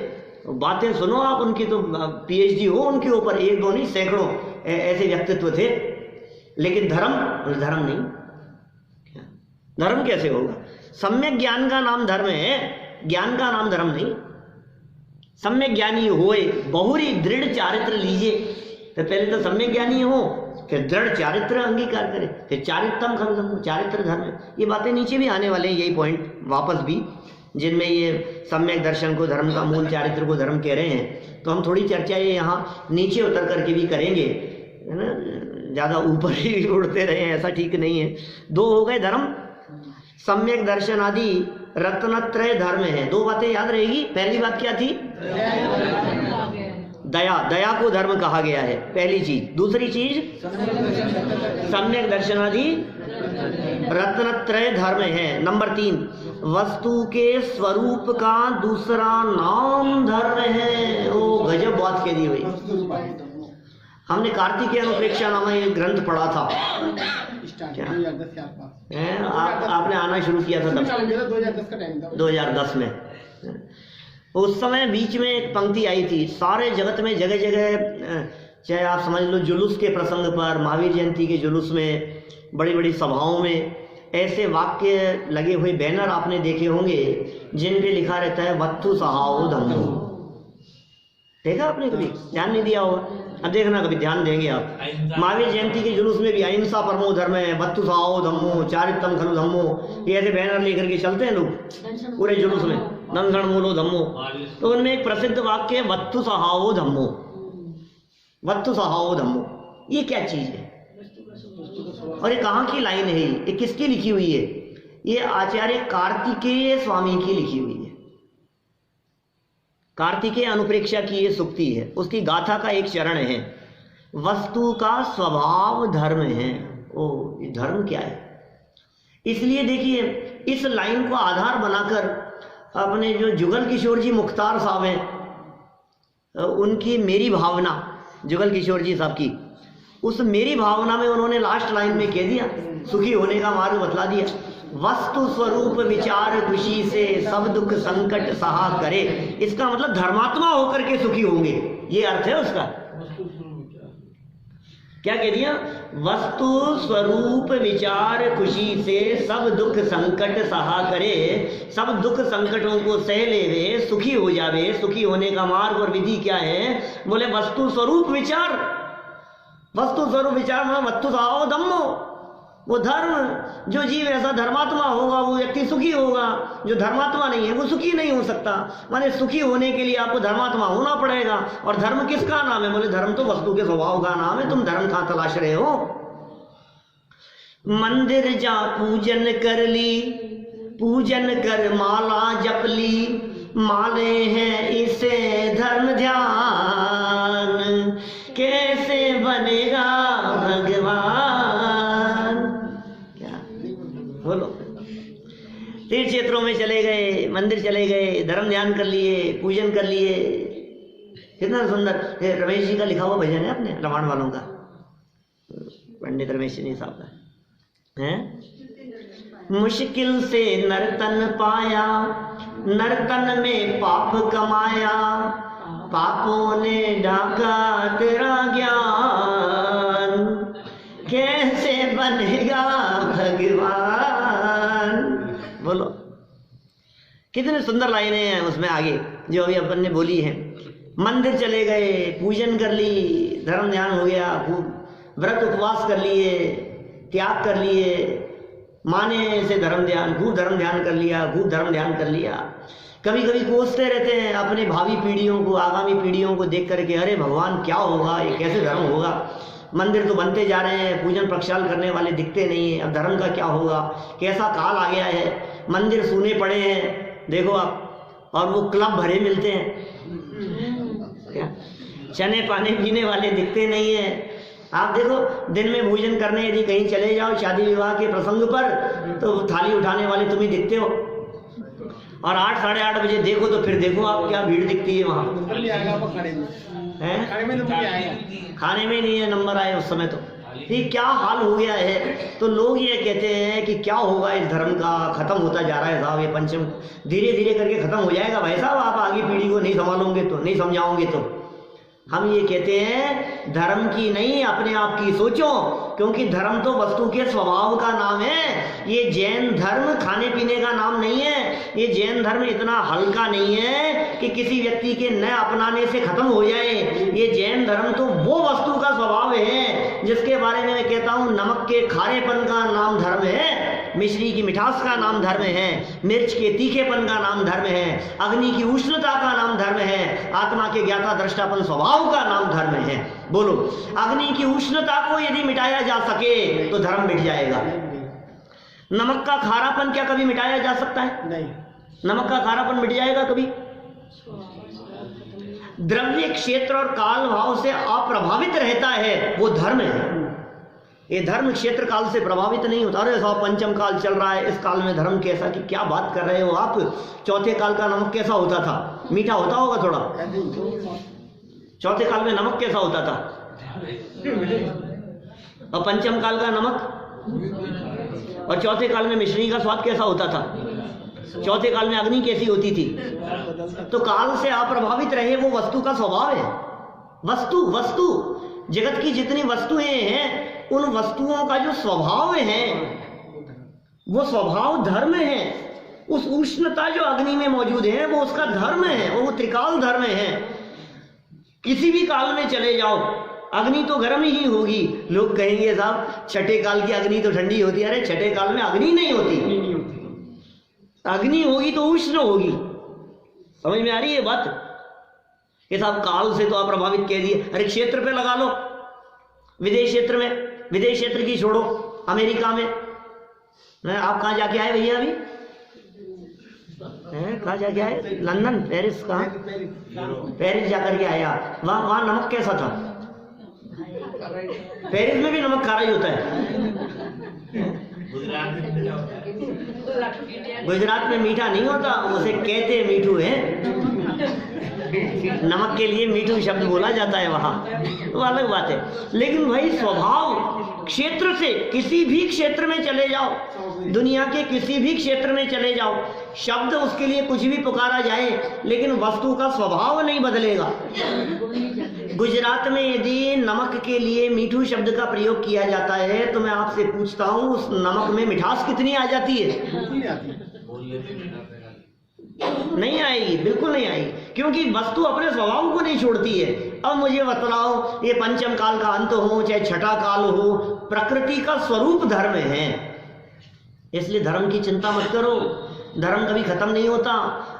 बातें सुनो आप उनकी, तो पीएचडी हो उनके ऊपर, 1 2 नहीं सैकड़ों ऐसे व्यक्तित्व थे। लेकिन धर्म नहीं। धर्म कैसे होगा? सम्यक ज्ञान का नाम धर्म है, ज्ञान का नाम धर्म नहीं। सम्यक ज्ञानी होए बहुरी दृढ़ चारित्र लीजिए। तो पहले तो सम्यक ज्ञानी हो, फिर दृढ़ चारित्र अंगीकार करे, फिर चारित्रम खलु धर्म, चारित्र धर्म। ये बातें नीचे भी आने वाले हैं, यही पॉइंट वापस भी, जिनमें ये सम्यक दर्शन को धर्म का मूल, चारित्र को धर्म कह रहे हैं। तो हम थोड़ी चर्चा ये यहाँ नीचे उतर करके भी करेंगे, है ना। ज़्यादा ऊपर ही उड़ते रहे ऐसा ठीक नहीं है। 2 हो गए धर्म, सम्यक दर्शन आदि रत्नत्रय धर्म है। 2 बातें याद रहेगी। पहली बात क्या थी? दया। दया को धर्म कहा गया है, पहली चीज। दूसरी चीज सम्यक दर्शन आदि रत्नत्रय धर्म है। नंबर 3, वस्तु के स्वरूप का दूसरा नाम धर्म है। ओ गजब बात कह दी भाई। हमने कार्तिकेय अनुप्रेक्षा नामा एक ग्रंथ पढ़ा था, आपने आना शुरू किया था तब, 2010 का टाइम था, 2010 में। उस समय बीच में एक पंक्ति आई थी, सारे जगत में जगह जगह, चाहे आप समझ लो जुलूस के प्रसंग पर, महावीर जयंती के जुलूस में, बड़ी बड़ी सभाओं में ऐसे वाक्य लगे हुए बैनर आपने देखे होंगे जिन पे लिखा रहता है वत्थु सहाओ धम्मो। देखा आपने? कभी ध्यान नहीं दिया होगा, अब देखना कभी ध्यान देंगे आप। महावीर जयंती के जुलूस में भी अहिंसा परमो धर्म है, वत्थु सहाओ धम्मो, चारित्रम खलु धम्मो, ये ऐसे बैनर लेकर के चलते हैं लोग पूरे जुलूस में, नंदन मूलो धम्मो। तो उनमें एक प्रसिद्ध वाक्य है वत्थु सहाओ धम्मो। वत्थु सहाओ धम्मो, ये क्या चीज है और ये कहाँ की लाइन है? ये किसकी लिखी हुई है? ये आचार्य कार्तिकेय स्वामी की लिखी हुई है। कार्तिकेय अनुप्रेक्षा की ये सुक्ति है, उसकी गाथा का एक चरण है, वस्तु का स्वभाव धर्म है। ओ, ये धर्म क्या है? इसलिए देखिए, इस लाइन को आधार बनाकर अपने जो जुगल किशोर जी मुख्तार साहब हैं, उनकी मेरी भावना, जुगल किशोर जी साहब की, उस मेरी भावना में उन्होंने लास्ट लाइन में कह दिया, सुखी होने का मार्ग बतला दिया। वस्तु स्वरूप विचार खुशी से सब दुख संकट सहा करे। इसका मतलब धर्मात्मा होकर के सुखी होंगे, ये अर्थ है उसका। क्या कह दिया? वस्तु स्वरूप विचार खुशी से सब दुख संकट सहा करे। सब दुख संकटों को सह लेवे, सुखी हो जावे। सुखी होने का मार्ग और विधि क्या है? बोले वस्तु स्वरूप विचार। वस्तु स्वरूप विचार में वत्तु सहाओ धम्मो, वो धर्म, जो जीव ऐसा धर्मात्मा होगा वो व्यक्ति सुखी होगा, जो धर्मात्मा नहीं है वो सुखी नहीं हो सकता। माने सुखी होने के लिए आपको धर्मात्मा होना पड़ेगा। और धर्म किसका नाम है? बोले धर्म तो वस्तु के स्वभाव का नाम है। तुम धर्म कहाँ तलाश रहे हो? मंदिर जा पूजन कर ली, पूजन कर माला जप ली, माले हैं इसे धर्म ध्यान, कैसे बनेगा भगवान? क्या बोलो? तीर्थ क्षेत्रों में चले गए, मंदिर चले गए, धर्म ध्यान कर लिए, पूजन कर लिए। कितना सुंदर रमेश जी का लिखा हुआ भजन है अपने रामायण वालों का, पंडित रमेश जी साहब का है। मुश्किल से नर्तन पाया, नर्तन में पाप कमाया, पापों ने ढाका तेरा ज्ञान, कैसे बनेगा भगवान? बोलो, कितने सुंदर लाइनें हैं उसमें आगे जो अभी अपन ने बोली है। मंदिर चले गए, पूजन कर ली, धर्म ध्यान हो गया, खूब व्रत उपवास कर लिए, त्याग कर लिए, माने से धर्म ध्यान, खूब धर्म ध्यान कर लिया, खूब धर्म ध्यान कर लिया। कभी कभी कोसते रहते हैं अपने भावी पीढ़ियों को, आगामी पीढ़ियों को देख करके, अरे भगवान क्या होगा, ये कैसे धर्म होगा? मंदिर तो बनते जा रहे हैं, पूजन प्रक्षाल करने वाले दिखते नहीं है, अब धर्म का क्या होगा? कैसा काल आ गया है, मंदिर सूने पड़े हैं देखो आप, और वो क्लब भरे मिलते हैं, क्या चने पाने पीने वाले दिखते नहीं है। आप देखो दिन में भोजन करने यदि कहीं चले जाओ शादी विवाह के प्रसंग पर, तो थाली उठाने वाले तुम ही दिखते हो, और 8 साढ़े 8 बजे देखो तो फिर देखो आप क्या भीड़ दिखती है वहाँ। खाने में नहीं है नंबर आए उस समय तो। ये क्या हाल हो गया है? तो लोग ये कहते हैं कि क्या होगा इस धर्म का, खत्म होता जा रहा है साहब, ये पंचम धीरे धीरे करके खत्म हो जाएगा भाई साहब, आप आगे पीढ़ी को नहीं संभालोगे तो, नहीं समझाओगे तो। हम ये कहते हैं धर्म की नहीं, अपने आप की सोचो, क्योंकि धर्म तो वस्तु के स्वभाव का नाम है। ये जैन धर्म खाने पीने का नाम नहीं है। ये जैन धर्म इतना हल्का नहीं है कि किसी व्यक्ति के न अपनाने से खत्म हो जाए। ये जैन धर्म तो वो वस्तु का स्वभाव है जिसके बारे में मैं कहता हूँ नमक के खारेपन का नाम धर्म है, मिश्री की मिठास का नाम धर्म है, मिर्च के तीखेपन का नाम धर्म है, अग्नि की उष्णता का नाम धर्म है, आत्मा के ज्ञाता दृष्टापन स्वभाव का नाम धर्म है। बोलो, अग्नि की उष्णता को यदि मिटाया जा सके तो धर्म मिट जाएगा। नमक का खारापन क्या कभी मिटाया जा सकता है? नहीं। नमक का खारापन मिट जाएगा कभी? द्रव्य क्षेत्र और काल भाव से अप्रभावित रहता है, वो धर्म है। ये धर्म क्षेत्र काल से प्रभावित नहीं होता। अरे साहब पंचम काल चल रहा है, इस काल में धर्म कैसा, कि क्या बात कर रहे हो आप? चौथे काल का नमक कैसा होता था? मीठा होता होगा थोड़ा। चौथे काल में नमक कैसा होता था? और पंचम काल का नमक, और चौथे काल में मिश्री का स्वाद कैसा होता था? चौथे काल में अग्नि कैसी होती थी? तो काल से अप्रभावित रहे, वो वस्तु का स्वभाव है। वस्तु जगत की जितनी वस्तुएं हैं उन वस्तुओं का जो स्वभाव है वो स्वभाव धर्म है। उस उष्णता जो अग्नि में मौजूद है वो उसका धर्म है, वो त्रिकाल धर्म है। किसी भी काल में चले जाओ अग्नि तो गर्म ही होगी। लोग कहेंगे साहब छठे काल की अग्नि तो ठंडी होती है। अरे छठे काल में अग्नि नहीं होती, अग्नि होगी तो उष्ण होगी। समझ में आ रही है बात? ये साहब काल से तो आप प्रभावित कह दिए। अरे क्षेत्र पे लगा लो, विदेश क्षेत्र में, विदेश क्षेत्र की छोड़ो, अमेरिका में आप कहाँ जाके आए भैया? अभी कहाँ जाके आए? London, Paris? कहाँ? पेरिस जाकर के आया। वहाँ नमक कैसा था? पेरिस में भी नमक खारा ही होता है। गुजरात में मीठा नहीं होता, उसे कहते मीठू है। नमक के लिए मीठू शब्द बोला जाता है वहां, तो अलग बात है। लेकिन भाई स्वभाव क्षेत्र से, किसी भी क्षेत्र में चले जाओ, दुनिया के किसी भी क्षेत्र में चले जाओ, शब्द उसके लिए कुछ भी पुकारा जाए लेकिन वस्तु का स्वभाव नहीं बदलेगा। गुजरात में यदि नमक के लिए मीठू शब्द का प्रयोग किया जाता है तो मैं आपसे पूछता हूं उस नमक में मिठास कितनी आ जाती है? नहीं आएगी, बिल्कुल नहीं आएगी, क्योंकि वस्तु अपने स्वभाव को नहीं छोड़ती है। अब मुझे बतलाओ, ये पंचम काल का अंत हो चाहे छठा काल हो, प्रकृति का स्वरूप धर्म है। इसलिए धर्म की चिंता मत करो, धर्म कभी खत्म नहीं होता।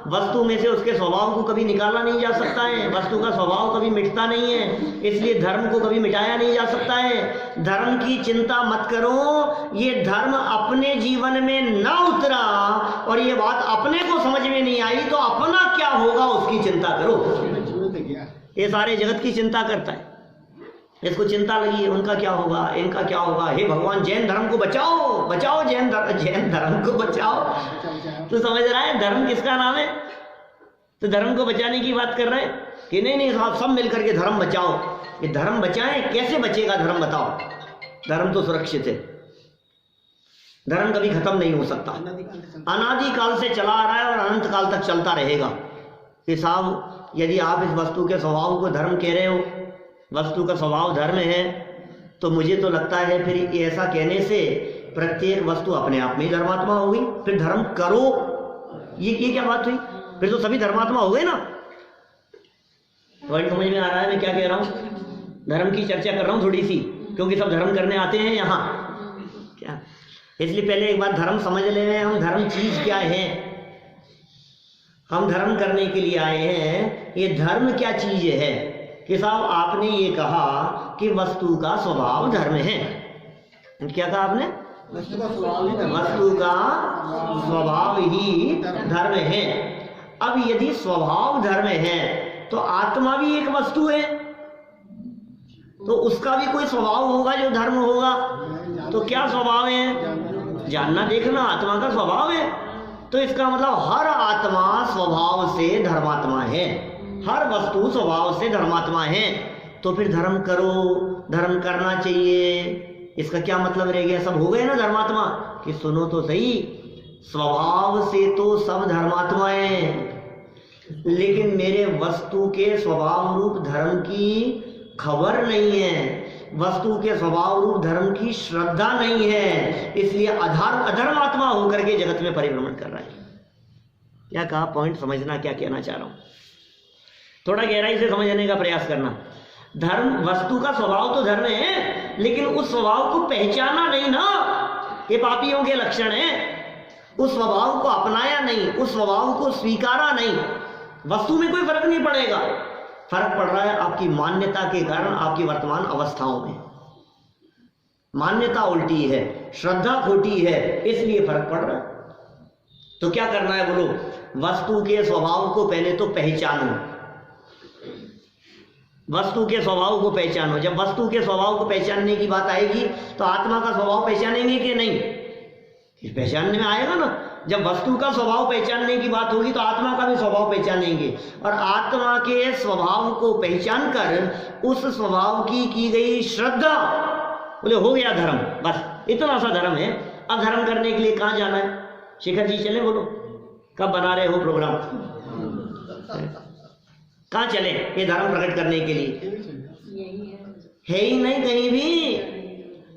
वस्तु में से उसके स्वभाव को कभी निकाला नहीं जा सकता है, वस्तु का स्वभाव कभी मिटता नहीं है, इसलिए धर्म को कभी मिटाया नहीं जा सकता है। धर्म की चिंता मत करो, ये धर्म अपने जीवन में न उतरा और ये बात अपने को समझ में नहीं आई तो अपना क्या होगा उसकी चिंता करो। ये सारे जगत की चिंता करता है, इसको चिंता लगी है उनका क्या होगा, इनका क्या होगा। हे भगवान जैन धर्म को बचाओ, बचाओ जैन धर्म को बचाओ। तो समझ रहा है धर्म किसका नाम है? तो धर्म को बचाने की बात कर रहे हैं कि नहीं साहब सब मिलकर के धर्म बचाओ। ये धर्म बचाएं, कैसे बचेगा धर्म बताओ? धर्म तो सुरक्षित है, धर्म कभी खत्म नहीं हो सकता, अनादिकाल से चला आ रहा है और अनंत काल तक चलता रहेगा। कि साहब यदि आप इस वस्तु के स्वभाव को धर्म कह रहे हो, वस्तु का स्वभाव धर्म है, तो मुझे तो लगता है फिर ऐसा कहने से प्रत्येक वस्तु अपने आप में ही धर्मात्मा होगी। फिर धर्म करो, ये क्या बात हुई? फिर तो सभी धर्मात्मा हो गए ना। पॉइंट समझ में आ रहा है मैं क्या कह रहा हूँ? धर्म की चर्चा कर रहा हूँ थोड़ी सी, क्योंकि सब धर्म करने आते हैं यहाँ क्या। इसलिए पहले एक बार धर्म समझ ले, हम धर्म चीज क्या है। हम धर्म करने के लिए आए हैं, ये धर्म क्या चीज है कि साहब आपने ये कहा कि वस्तु का स्वभाव धर्म है। क्या कहा आपने? वस्तु का स्वभाव ही धर्म है। अब यदि स्वभाव धर्म है तो आत्मा भी एक वस्तु है, तो उसका भी कोई स्वभाव होगा जो धर्म होगा। तो क्या स्वभाव है? जानना देखना आत्मा का स्वभाव है। तो इसका मतलब हर आत्मा स्वभाव से धर्मात्मा है, हर वस्तु स्वभाव से धर्मात्मा है। तो फिर धर्म करो, धर्म करना चाहिए। इसका क्या मतलब रह गया? सब हो गए ना धर्मात्मा? कि सुनो तो सही, स्वभाव से तो सब धर्मात्मा है, लेकिन मेरे वस्तु के स्वभाव रूप धर्म की खबर नहीं है, वस्तु के स्वभाव रूप धर्म की श्रद्धा नहीं है, इसलिए अधर्मात्मा होकर के जगत में परिभ्रमण कर रहा है। क्या कहा? पॉइंट समझना क्या कहना चाह रहा हूं, थोड़ा गहराई से समझने का प्रयास करना। धर्म, वस्तु का स्वभाव तो धर्म है, लेकिन उस स्वभाव को पहचाना नहीं ना, ये पापियों के लक्षण है। उस स्वभाव को अपनाया नहीं, उस स्वभाव को स्वीकारा नहीं। वस्तु में कोई फर्क नहीं पड़ेगा, फर्क पड़ रहा है आपकी मान्यता के कारण, आपकी वर्तमान अवस्थाओं में मान्यता उल्टी है, श्रद्धा खोटी है, इसलिए फर्क पड़ रहा है। तो क्या करना है बोलो? वस्तु के स्वभाव को पहले तो पहचानो, वस्तु के स्वभाव को पहचानो। जब वस्तु के स्वभाव को पहचानने की बात आएगी तो आत्मा का स्वभाव पहचानेंगे कि नहीं? पहचानने में आएगा ना। जब वस्तु का स्वभाव पहचानने की बात होगी तो आत्मा का भी स्वभाव पहचानेंगे, और आत्मा के स्वभाव को पहचान कर उस स्वभाव की गई श्रद्धा, बोले हो गया धर्म, बस इतना सा धर्म है। अब धर्म करने के लिए कहाँ जाना है? शेखर जी चले, बोलो कब बना रहे हो प्रोग्राम? कहाँ चले ये धर्म प्रकट करने के लिए? है ही नहीं कहीं भी।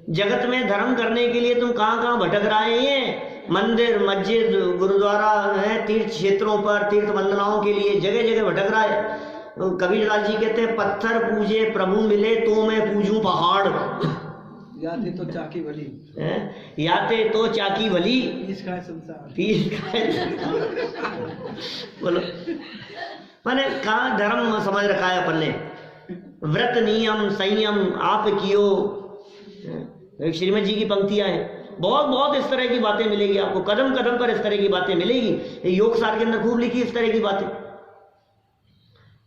जगत में धर्म करने के लिए तुम कहाँ कहाँ भटक रहे हैं? मंदिर, मस्जिद, गुरुद्वारा है, तीर्थ क्षेत्रों पर तीर्थ वंदनाओं के लिए जगह जगह भटक रहा है। कबीरदास जी कहते हैं, पत्थर पूजे प्रभु मिले तो मैं पूजूं पहाड़। याते तो चाकी भली, याते तो चाकी भली, तीस का संसार, बोलो मैंने कहा धर्म समझ रखा है अपन ने। व्रत नियम संयम आप कियो, श्रीमद जी की पंक्तियां हैं, बहुत बहुत इस तरह की बातें मिलेगी आपको, कदम कदम पर इस तरह की बातें मिलेगी। योग सार के अंदर खूब लिखी इस तरह की बातें।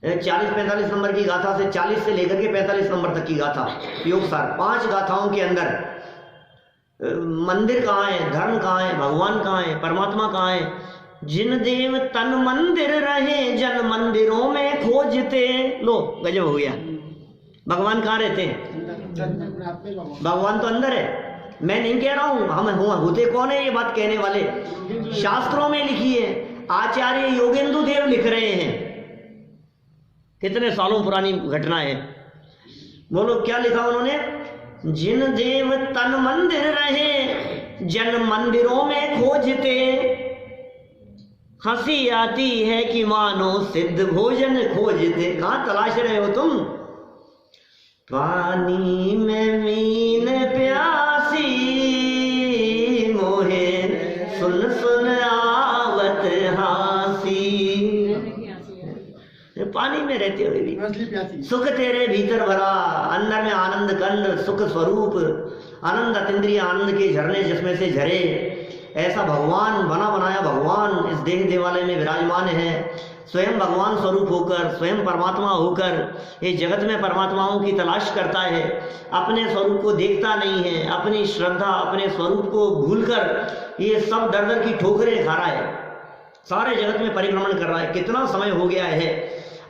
40-45 नंबर की गाथा से 40 से लेकर के 45 नंबर तक की गाथा योग सार, 5 गाथाओं के अंदर मंदिर कहाँ है, धर्म कहाँ है, भगवान कहाँ है, परमात्मा कहाँ है। जिन देव तन मंदिर रहे जन मंदिरों में खोजते। लो गजब हो गया। भगवान कहाँ रहते हैं? भगवान तो अंदर है। मैं नहीं कह रहा हूं, हम होते कौन है ये बात कहने वाले? शास्त्रों में लिखी है, आचार्य योगेंदु देव लिख रहे हैं, कितने सालों पुरानी घटना है। बोलो क्या लिखा उन्होंने? जिन देव तन मंदिर रहे जन मंदिरों में खोजते, हंसी आती है कि मानो सिद्ध भोजन खोजते। कहां तलाश रहे हो तुम? पानी में मीन प्यासी मोहे सुन सुन आवत हासी। पानी में रहते हुए भी मछली प्यासी। सुख तेरे भीतर भरा, अंदर में आनंद कंद सुख स्वरूप, आनंद अतीन्द्रिय आनंद के झरने जिसमें से झरे, ऐसा भगवान बना बनाया भगवान इस देह देवालय में विराजमान है। स्वयं भगवान स्वरूप होकर, स्वयं परमात्मा होकर ये जगत में परमात्माओं की तलाश करता है, अपने स्वरूप को देखता नहीं है, अपनी श्रद्धा अपने स्वरूप को भूलकर ये सब दर दर की ठोकरें खा रहा है, सारे जगत में परिभ्रमण कर रहा है। कितना समय हो गया है,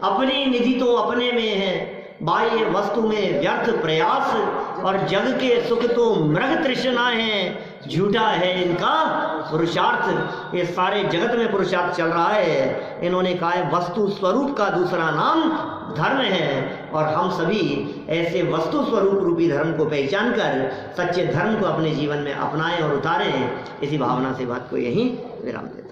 अपनी निधि तो अपने में है, बाह्य वस्तु में व्यर्थ प्रयास, और जग के सुख तो मृग तृष्णा है, झूठा है इनका पुरुषार्थ। ये सारे जगत में पुरुषार्थ चल रहा है। इन्होंने कहा है वस्तु स्वरूप का दूसरा नाम धर्म है, और हम सभी ऐसे वस्तु स्वरूप रूपी धर्म को पहचान कर सच्चे धर्म को अपने जीवन में अपनाएं और उतारें। इसी भावना से बात को यहीं विराम देते हैं।